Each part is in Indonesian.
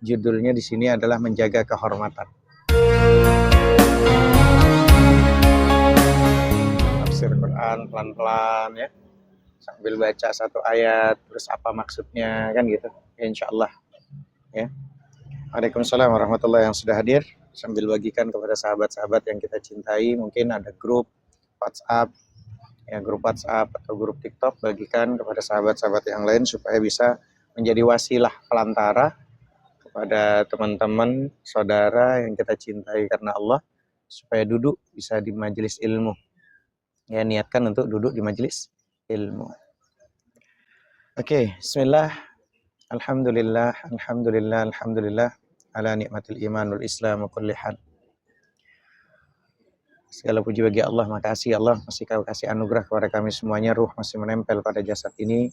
Judulnya di sini adalah menjaga kehormatan. Tafsir Quran pelan-pelan ya, sambil baca satu ayat, terus apa maksudnya kan gitu. Ya, insya Allah ya. Waalaikumsalam warahmatullahi yang sudah hadir. Sambil bagikan kepada sahabat-sahabat yang kita cintai, mungkin ada grup WhatsApp, ya grup WhatsApp atau grup TikTok, bagikan kepada sahabat-sahabat yang lain supaya bisa menjadi wasilah pelantara kepada teman-teman, saudara yang kita cintai karena Allah, supaya duduk bisa di majelis ilmu. Ya, niatkan untuk duduk di majelis ilmu. Oke, bismillah. Alhamdulillah, alhamdulillah, alhamdulillah ala nikmatil iman wal islam wa kulli hal. Segala puji bagi Allah, makasih Allah masih kau kasih anugerah kepada kami semuanya, ruh masih menempel pada jasad ini,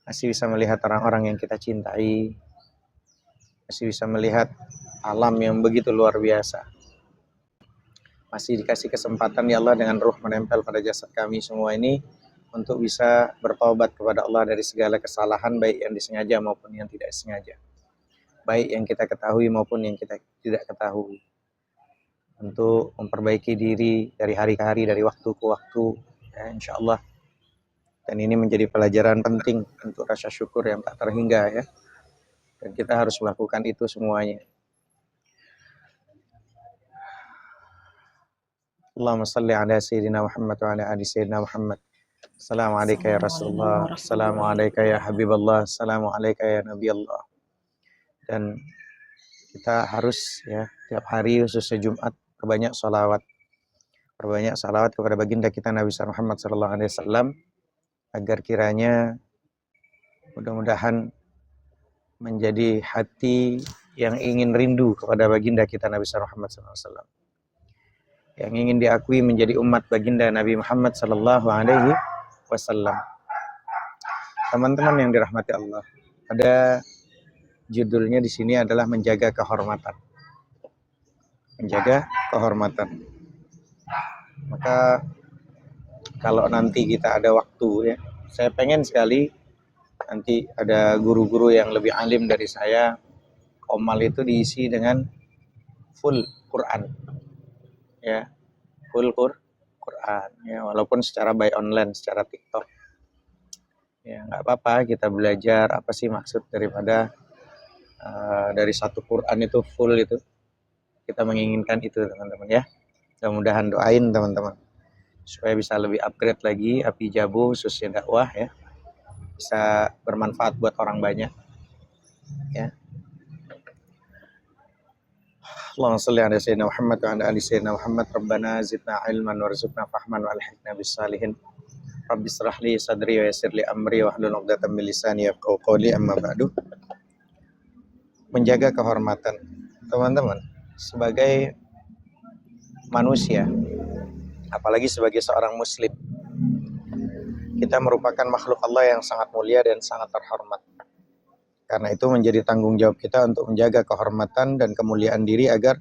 masih bisa melihat orang-orang yang kita cintai, masih bisa melihat alam yang begitu luar biasa. Masih dikasih kesempatan ya Allah dengan ruh menempel pada jasad kami semua ini untuk bisa bertobat kepada Allah dari segala kesalahan, baik yang disengaja maupun yang tidak disengaja, baik yang kita ketahui maupun yang kita tidak ketahui, untuk memperbaiki diri dari hari ke hari, dari waktu ke waktu ya, insya Allah. Dan ini menjadi pelajaran penting untuk rasa syukur yang tak terhingga ya. Dan kita harus melakukan itu semuanya. Allahumma salli ala Sayyidina Muhammad wa ala ali Sayyidina Muhammad. Assalamualaikum ya Rasulullah. Assalamualaikum ya Habiballah. Assalamualaikum ya Nabi Allah. Dan kita harus ya tiap hari khususnya Jumat perbanyak sholawat. Perbanyak sholawat kepada baginda kita Nabi Muhammad SAW, agar kiranya mudah-mudahan menjadi hati yang ingin rindu kepada baginda kita Nabi Muhammad SAW, yang ingin diakui menjadi umat baginda Nabi Muhammad SAW. Teman-teman yang dirahmati Allah, ada judulnya di sini adalah menjaga kehormatan. Menjaga kehormatan. Maka kalau nanti kita ada waktu ya, saya pengen sekali nanti ada guru-guru yang lebih alim dari saya, Komal itu diisi dengan full Quran ya, full Quran ya, walaupun secara by online, secara TikTok ya, nggak apa-apa, kita belajar apa sih maksud daripada dari satu Quran itu full itu. Kita menginginkan itu teman-teman ya. Mudah-mudahan doain teman-teman supaya bisa lebih upgrade lagi api jabu khususnya dakwah ya, bisa bermanfaat buat orang banyak ya. Allahumma shalli ala sayyidina Muhammad wa ala ali sayyidina Muhammad. Rabbana zidna ilman warzuqna fahman wa alhiqna bis salihin. Rabbi shrah li sadri wa yassir li amri wahlul 'uqdatam min lisani yafqahu qawli. Amma ba'du. Menjaga kehormatan teman-teman, sebagai manusia, apalagi sebagai seorang muslim, kita merupakan makhluk Allah yang sangat mulia dan sangat terhormat. Karena itu menjadi tanggung jawab kita untuk menjaga kehormatan dan kemuliaan diri agar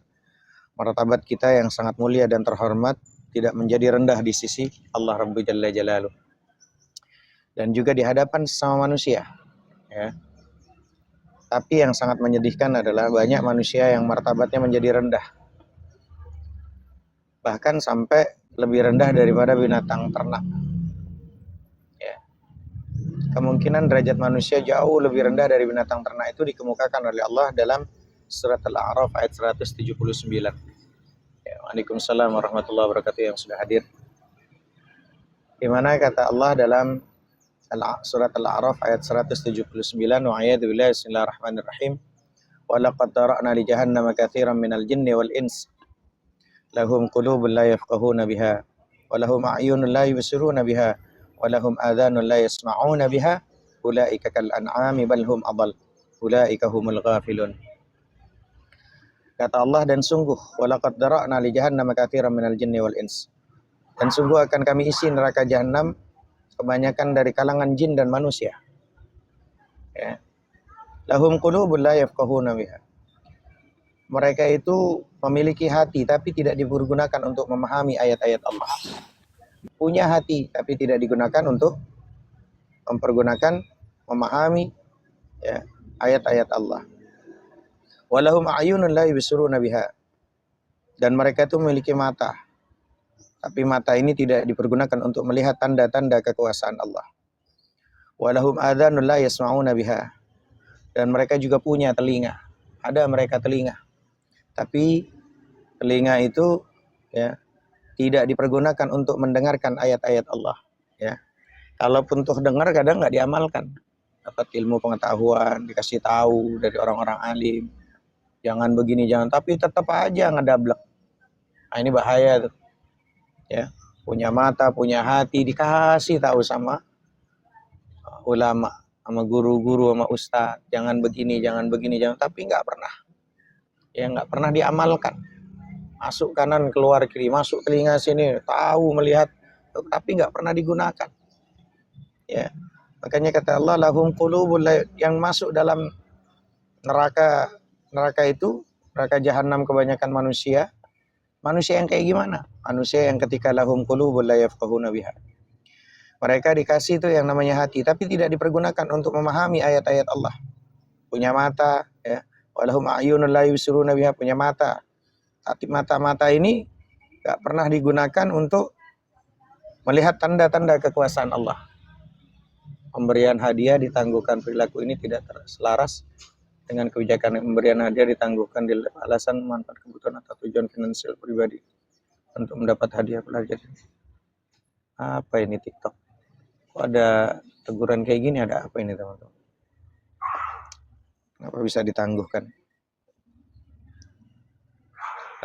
martabat kita yang sangat mulia dan terhormat tidak menjadi rendah di sisi Allah Rabbu Jalla Jalaluh. Dan juga di hadapan sesama manusia ya. Tapi yang sangat menyedihkan adalah banyak manusia yang martabatnya menjadi rendah, bahkan sampai lebih rendah daripada binatang ternak ya. Kemungkinan derajat manusia jauh lebih rendah dari binatang ternak itu dikemukakan oleh Allah dalam surat Al-A'raf ayat 179 ya. Waalaikumsalam warahmatullahi wabarakatuh yang sudah hadir, di mana kata Allah dalam surat Al-A'raf ayat 179, wa ayatu billahi bismillahirrahmanirrahim, wa laqad dara'na li jahannama katsiran minal jinni wal ins lahum qulubun la yafqahuna biha wa lahum a'yunun la yubsiruna biha wa lahum adhanun la yasma'una biha ulaika kal an'ami bal hum adall ulaika humul ghafilun. Kata Allah, dan sungguh wa laqad dara'na li jahannama katsiran minal jinni wal ins, dan sungguh akan kami isi neraka jahanam kebanyakan dari kalangan jin dan manusia ya. Lahum qulubun la yafqahuna biha, mereka itu memiliki hati tapi tidak dipergunakan untuk memahami ayat-ayat Allah. Punya hati tapi tidak digunakan untuk mempergunakan, memahami ya, ayat-ayat Allah. Walahum a'yunun la yubsiruna biha. Dan mereka itu memiliki mata, tapi mata ini tidak dipergunakan untuk melihat tanda-tanda kekuasaan Allah. Walahum adhanun la yasma'una biha. Dan mereka juga punya telinga. Ada mereka telinga, tapi telinga itu ya tidak dipergunakan untuk mendengarkan ayat-ayat Allah. Ya, kalaupun tuh dengar kadang nggak diamalkan. Dapat ilmu pengetahuan, dikasih tahu dari orang-orang alim, jangan begini, jangan, tapi tetap aja ngedablek. Nah, ini bahaya tuh. Ya, punya mata, punya hati, dikasih tahu sama ulama, sama guru-guru, sama ustaz, jangan begini, jangan begini, jangan, tapi nggak pernah. Ya, nggak pernah diamalkan. Masuk kanan, keluar kiri, masuk telinga sini, tahu, melihat, tapi nggak pernah digunakan. Ya, makanya kata Allah, lahum qulubul, yang masuk dalam neraka itu, neraka jahanam kebanyakan manusia. Manusia yang kayak gimana? Manusia yang ketika lahum qulubul la yafqahuna biha. Mereka dikasih itu yang namanya hati, tapi tidak dipergunakan untuk memahami ayat-ayat Allah. Punya mata, ya. Walahum a'yunun la yubsiruna biha, punya mata. Tapi mata-mata ini enggak pernah digunakan untuk melihat tanda-tanda kekuasaan Allah. Pemberian hadiah ditangguhkan, perilaku ini tidak selaras dengan kebijakan. Pemberian hadiah ditangguhkan di alasan manfaat kebutuhan atau tujuan finansial pribadi untuk mendapat hadiah pelajar. Apa ini TikTok? Kok ada teguran kayak gini? Ada apa ini teman-teman? Kenapa bisa ditangguhkan?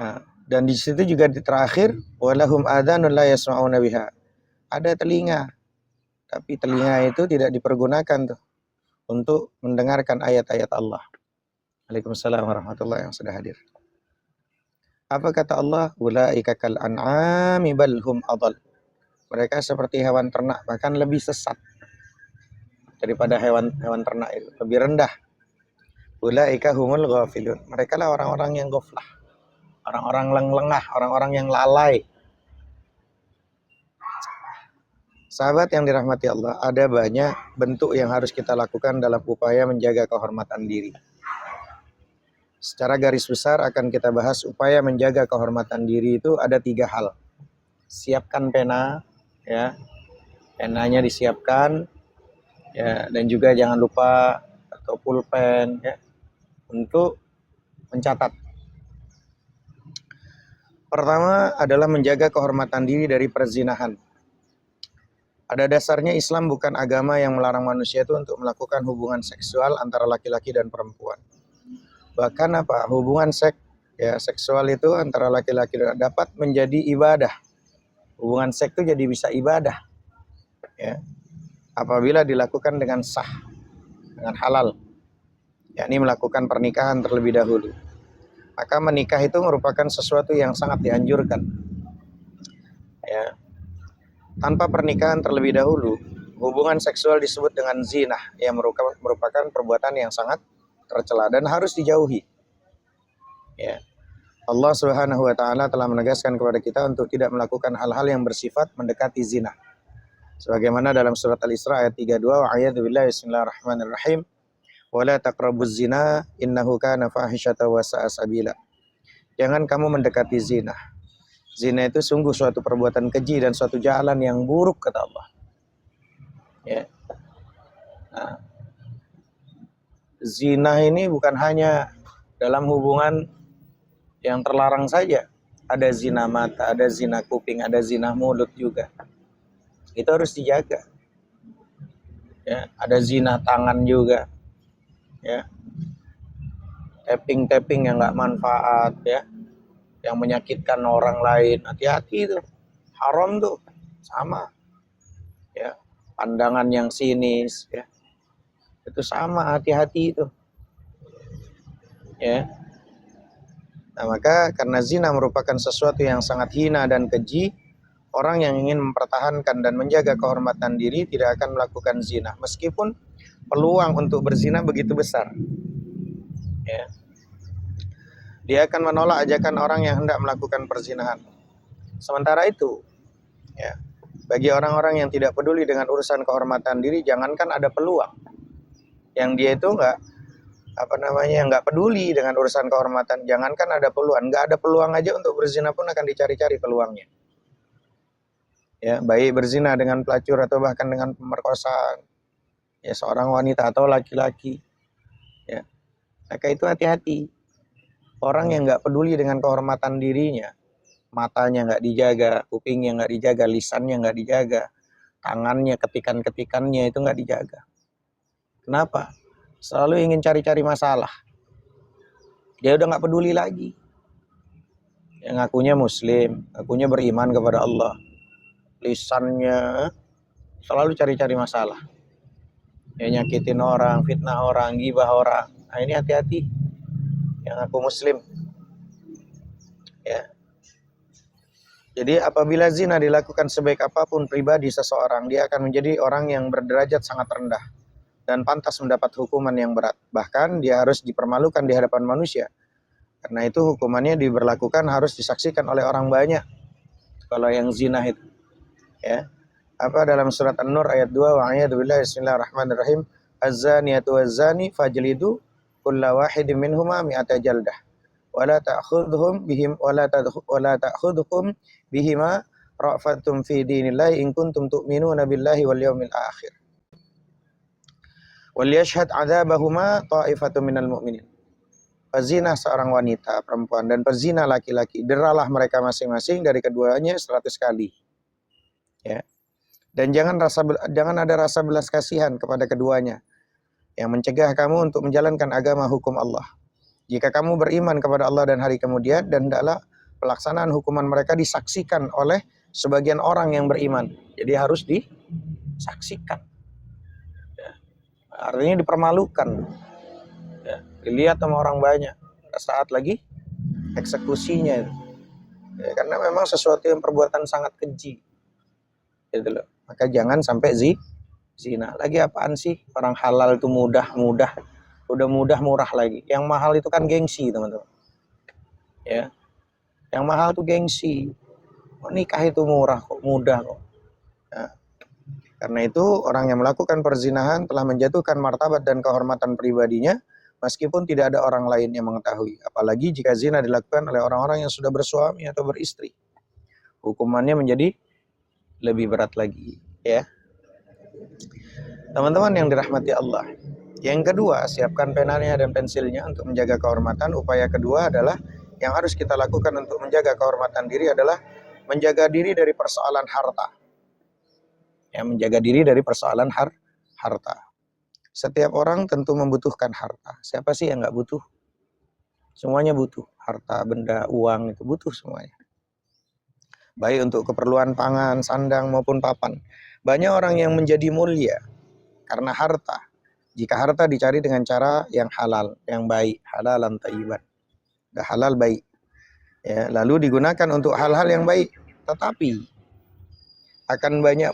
Nah, dan di situ juga di terakhir, walahum adhanun la yasma'una biha. Ada telinga, tapi telinga itu tidak dipergunakan tuh untuk mendengarkan ayat-ayat Allah. Waalaikumsalam warahmatullahi yang sudah hadir. Apa kata Allah? Ulaika kal an'ami bal hum adall. Mereka seperti hewan ternak, bahkan lebih sesat daripada hewan ternak itu, lebih rendah. Ulaika humul ghafilun. Mereka lah orang-orang yang ghaflah, orang-orang lengah, orang-orang yang lalai. Sahabat yang dirahmati Allah, ada banyak bentuk yang harus kita lakukan dalam upaya menjaga kehormatan diri. Secara garis besar akan kita bahas upaya menjaga kehormatan diri itu ada 3 hal. Siapkan pena, ya, penanya disiapkan, ya, dan juga jangan lupa atau pulpen, ya, untuk mencatat. Pertama adalah menjaga kehormatan diri dari perzinahan. Pada dasarnya Islam bukan agama yang melarang manusia itu untuk melakukan hubungan seksual antara laki-laki dan perempuan. Bahkan hubungan seksual itu antara laki-laki dapat menjadi ibadah. Hubungan seks itu jadi bisa ibadah, ya, apabila dilakukan dengan sah, dengan halal, yakni melakukan pernikahan terlebih dahulu. Maka menikah itu merupakan sesuatu yang sangat dianjurkan, ya. Tanpa pernikahan terlebih dahulu, hubungan seksual disebut dengan zina, yang merupakan perbuatan yang sangat tercela dan harus dijauhi. Ya. Allah Subhanahu wa taala telah menegaskan kepada kita untuk tidak melakukan hal-hal yang bersifat mendekati zina. Sebagaimana dalam surat Al-Isra ayat 32, wa a'yadzu billahi bismillahirrahmanirrahim. Wa la taqrabuz zina innahu kana fahisyatan wa sa'a sabila. Jangan kamu mendekati zina. Zina itu sungguh suatu perbuatan keji dan suatu jalan yang buruk, kata Allah. Ya. Nah, zina ini bukan hanya dalam hubungan yang terlarang saja. Ada zina mata, ada zina kuping, ada zina mulut juga. Itu harus dijaga. Ya, ada zina tangan juga. Ya. Tapping yang nggak manfaat, ya, yang menyakitkan orang lain, hati-hati itu, haram tuh, sama, ya, pandangan yang sinis, ya, itu sama, hati-hati itu, ya. Nah, maka karena zina merupakan sesuatu yang sangat hina dan keji, orang yang ingin mempertahankan dan menjaga kehormatan diri tidak akan melakukan zina, meskipun peluang untuk berzina begitu besar, ya. Dia akan menolak ajakan orang yang hendak melakukan perzinahan. Sementara itu, ya, bagi orang-orang yang tidak peduli dengan urusan kehormatan diri, jangankan ada peluang, yang dia itu nggak peduli dengan urusan kehormatan. Jangankan ada peluang, nggak ada peluang aja untuk berzina pun akan dicari-cari peluangnya. Ya, baik berzina dengan pelacur atau bahkan dengan pemerkosaan. Ya, seorang wanita atau laki-laki. Ya, maka itu hati-hati. Orang yang nggak peduli dengan kehormatan dirinya, matanya nggak dijaga, kupingnya nggak dijaga, lisannya nggak dijaga, tangannya, ketikan-ketikannya itu nggak dijaga. Kenapa? Selalu ingin cari-cari masalah. Dia udah nggak peduli lagi. Yang ngakunya muslim, ngakunya beriman kepada Allah. Lisannya selalu cari-cari masalah. Ya, nyakitin orang, fitnah orang, gibah orang. Nah, ini hati-hati. Yang ngaku muslim. Ya. Jadi apabila zina dilakukan sebaik apapun pribadi seseorang, dia akan menjadi orang yang berderajat sangat rendah dan pantas mendapat hukuman yang berat. Bahkan dia harus dipermalukan di hadapan manusia. Karena itu hukumannya diberlakukan harus disaksikan oleh orang banyak. Kalau yang zina itu, ya. Apa dalam surat An-Nur ayat 2, wa'iyadu billahi bismillahirrahmanirrahim, az-zaniyatu waz-zani fajlidu kulla wahidin minhuma mi'ata jaldah wala ta'khudhukum bihima ra'fatum fi dinillahi in kuntum tu'minuna billahi wal yawmil akhir wal yashhad 'adzabahuma ta'ifatun minal mu'minin. Pezina seorang wanita perempuan dan pezina laki-laki, deralah mereka masing-masing dari keduanya 100 kali. Ya. Dan jangan ada rasa belas kasihan kepada keduanya yang mencegah kamu untuk menjalankan agama hukum Allah. Jika kamu beriman kepada Allah dan hari kemudian, dan hendaklah pelaksanaan hukuman mereka disaksikan oleh sebagian orang yang beriman. Jadi harus disaksikan. Ya. Artinya dipermalukan. Ya. Dilihat sama orang banyak. Saat lagi eksekusinya. Ya, karena memang sesuatu yang perbuatan sangat keji. Gitu loh. Maka jangan sampai zina. Lagi apaan sih? Orang halal itu mudah-mudah. Udah mudah murah lagi. Yang mahal itu kan gengsi, teman-teman. Ya. Yang mahal itu gengsi. Nikah itu murah kok, mudah kok. Ya. Karena itu orang yang melakukan perzinahan telah menjatuhkan martabat dan kehormatan pribadinya meskipun tidak ada orang lain yang mengetahui. Apalagi jika zina dilakukan oleh orang-orang yang sudah bersuami atau beristri. Hukumannya menjadi lebih berat lagi, ya. Teman-teman yang dirahmati Allah. Yang kedua, siapkan penanya dan pensilnya untuk menjaga kehormatan. Upaya kedua adalah yang harus kita lakukan untuk menjaga kehormatan diri adalah menjaga diri dari persoalan harta. Ya, menjaga diri dari persoalan harta. Setiap orang tentu membutuhkan harta. Siapa sih yang nggak butuh? Semuanya butuh. Harta, benda, uang itu butuh semuanya. Baik untuk keperluan pangan, sandang maupun papan. Banyak orang yang menjadi mulia karena harta. Jika harta dicari dengan cara yang halal, yang baik, halalan thayyiban. Dah halal baik. Ya, lalu digunakan untuk hal-hal yang baik. Tetapi akan banyak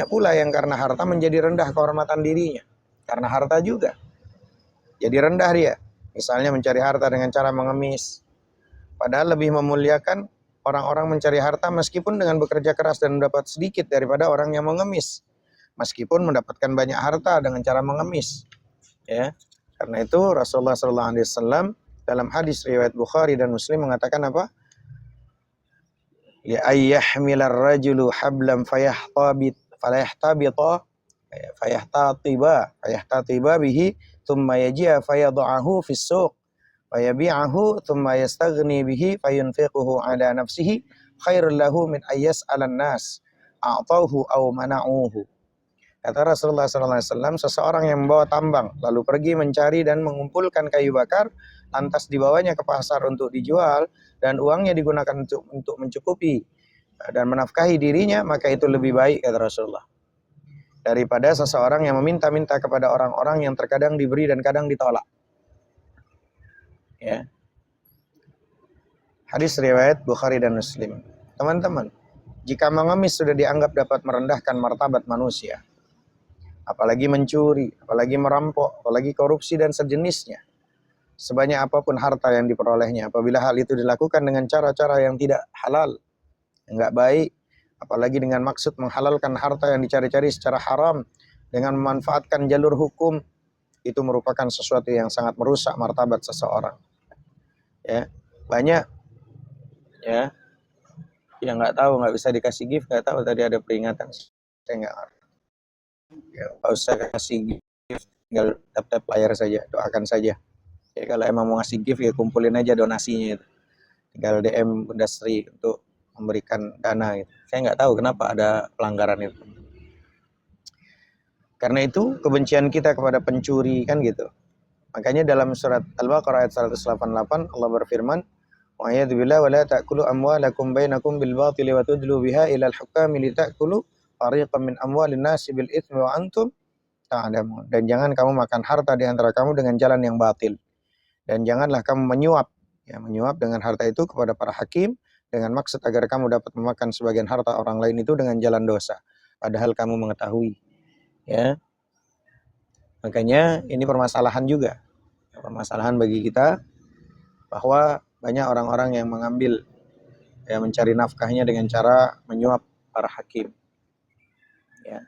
pula yang karena harta menjadi rendah kehormatan dirinya. Karena harta juga. Jadi rendah dia. Misalnya mencari harta dengan cara mengemis. Padahal lebih memuliakan orang-orang mencari harta meskipun dengan bekerja keras dan mendapat sedikit daripada orang yang mengemis. Meskipun mendapatkan banyak harta dengan cara mengemis. Ya. Karena itu Rasulullah SAW dalam hadis riwayat Bukhari dan Muslim mengatakan apa? Ya ayyahmilar rajulu hablam fayahtatiba bihi thumma yaji'a fayadha'ahu fis suq fayabi'ahu thumma yastaghni bihi fayunfiquhu ala nafsihi khairul lahu min ayyas'alan nas a'tauhu aw mana'uhu. Kata Rasulullah SAW, seseorang yang membawa tambang lalu pergi mencari dan mengumpulkan kayu bakar, lantas dibawanya ke pasar untuk dijual dan uangnya digunakan untuk mencukupi dan menafkahi dirinya, maka itu lebih baik, kata Rasulullah, daripada seseorang yang meminta-minta kepada orang-orang yang terkadang diberi dan kadang ditolak. Ya. Hadis riwayat Bukhari dan Muslim. Teman-teman, jika mengemis sudah dianggap dapat merendahkan martabat manusia, apalagi mencuri, apalagi merampok, apalagi korupsi dan sejenisnya, sebanyak apapun harta yang diperolehnya, apabila hal itu dilakukan dengan cara-cara yang tidak halal, enggak baik, apalagi dengan maksud menghalalkan harta yang dicari-cari secara haram, dengan memanfaatkan jalur hukum, itu merupakan sesuatu yang sangat merusak martabat seseorang. Ya, banyak ya yang nggak tahu, nggak bisa dikasih gift, nggak tahu tadi ada peringatan. Saya nggak usah kasih gift, tinggal tap layar saja, doakan saja. Ya, kalau emang mau ngasih gift ya kumpulin aja donasinya itu. Tinggal DM industri untuk memberikan dana gitu. Saya nggak tahu kenapa ada pelanggaran itu. Karena itu kebencian kita kepada pencuri kan gitu. Makanya dalam surat Al-Baqarah ayat 188 Allah berfirman, wa a'udzu billahi wa la ta'kulu amwalakum bainakum bil batili wa tudlu biha ila al-hukami li ta'kulu fariqan min amwalin nasi bil itsmi wa antum ta'lamun. Dan jangan kamu makan harta di antara kamu dengan jalan yang batil. Dan janganlah kamu menyuap dengan harta itu kepada para hakim dengan maksud agar kamu dapat memakan sebagian harta orang lain itu dengan jalan dosa, padahal kamu mengetahui. Ya, makanya ini permasalahan juga, permasalahan bagi kita bahwa banyak orang-orang yang mengambil mencari nafkahnya dengan cara menyuap para hakim. Ya,